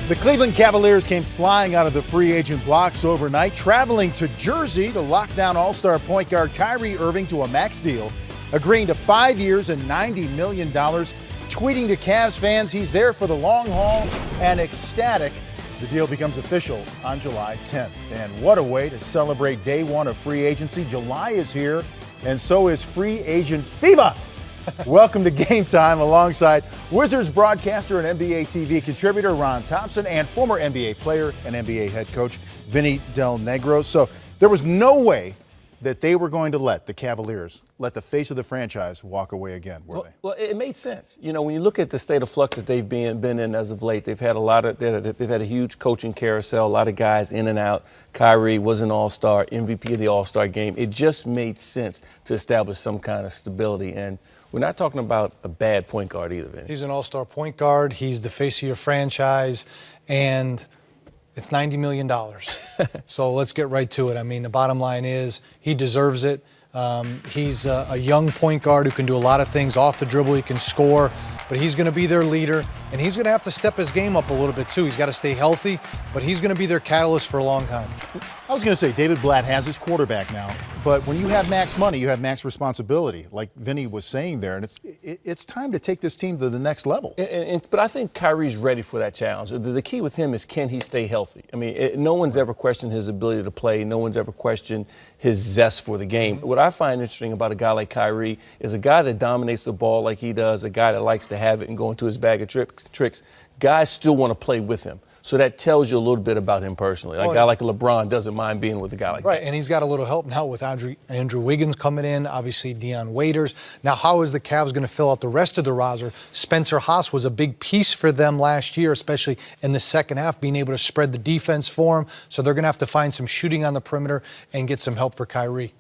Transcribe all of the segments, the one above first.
The Cleveland Cavaliers came flying out of the free agent blocks overnight, traveling to Jersey to lock down all-star point guard Kyrie Irving to a max deal, agreeing to 5 years and $90 million, tweeting to Cavs fans he's there for the long haul and ecstatic. The deal becomes official on July 10th. And what a way to celebrate day one of free agency. July is here, and so is free agent fever. Welcome to Game Time alongside Wizards broadcaster and NBA TV contributor Ron Thompson and former NBA player and NBA head coach Vinny Del Negro. So there was no way that they were going to let the Cavaliers let the face of the franchise walk away again, were they? Well, it made sense. You know, when you look at the state of flux that they've been in as of late, they've had a huge coaching carousel, a lot of guys in and out. Kyrie was an all-star, MVP of the all-star game. It just made sense to establish some kind of stability. And we're not talking about a bad point guard either, Vinny. He's an all-star point guard. He's the face of your franchise. And it's $90 million. So let's get right to it. I mean, the bottom line is he deserves it. He's a young point guard who can do a lot of things off the dribble. He can score, but he's going to be their leader, and he's going to have to step his game up a little bit too. He's got to stay healthy, but he's going to be their catalyst for a long time. I was going to say, David Blatt has his quarterback now, but when you have max money, you have max responsibility, like Vinny was saying there, and it's time to take this team to the next level. But I think Kyrie's ready for that challenge. The key with him is, can he stay healthy? I mean, no one's ever questioned his ability to play. No one's ever questioned his zest for the game. What I find interesting about a guy like Kyrie is a guy that dominates the ball like he does, a guy that likes to have it and go into his bag of tricks. Guys still want to play with him. So that tells you a little bit about him personally. Like a guy like LeBron doesn't mind being with a guy like that. Right, and he's got a little help now with Andrew Wiggins coming in, obviously Dion Waiters. Now, how is the Cavs going to fill out the rest of the roster? Spencer Haas was a big piece for them last year, especially in the second half, being able to spread the defense for him. So they're going to have to find some shooting on the perimeter and get some help for Kyrie.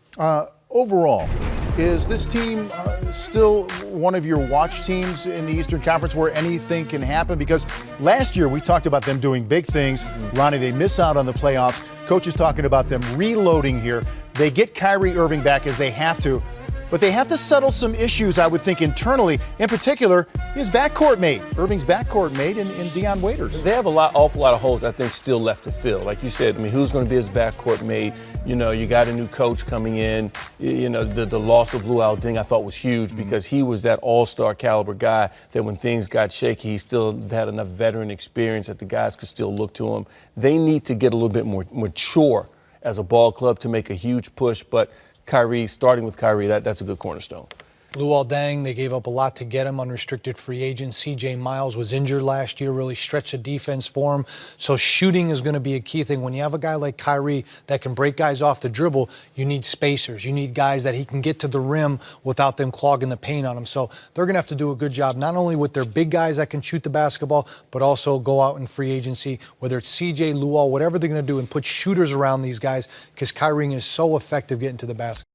Overall, is this team still one of your watch teams in the Eastern Conference where anything can happen? Because last year we talked about them doing big things. Ronnie, they miss out on the playoffs. Coach is talking about them reloading here. They get Kyrie Irving back as they have to, but they have to settle some issues, I would think, internally. In particular, his backcourt mate, Irving's backcourt mate in Dion Waiters. They have awful lot of holes, I think, still left to fill. Like you said, I mean, who's going to be his backcourt mate? You know, you got a new coach coming in. You know, the loss of Luol Deng I thought was huge because he was that all-star caliber guy that when things got shaky, he still had enough veteran experience that the guys could still look to him. They need to get a little bit more mature as a ball club to make a huge push, but Kyrie, starting with Kyrie, that's a good cornerstone. Luol Deng, they gave up a lot to get him, unrestricted free agent. C.J. Miles was injured last year, really stretched the defense for him. So shooting is going to be a key thing. When you have a guy like Kyrie that can break guys off the dribble, you need spacers. You need guys that he can get to the rim without them clogging the paint on him. So they're going to have to do a good job, not only with their big guys that can shoot the basketball, but also go out in free agency, whether it's C.J., Luol, whatever they're going to do, and put shooters around these guys because Kyrie is so effective getting to the basket.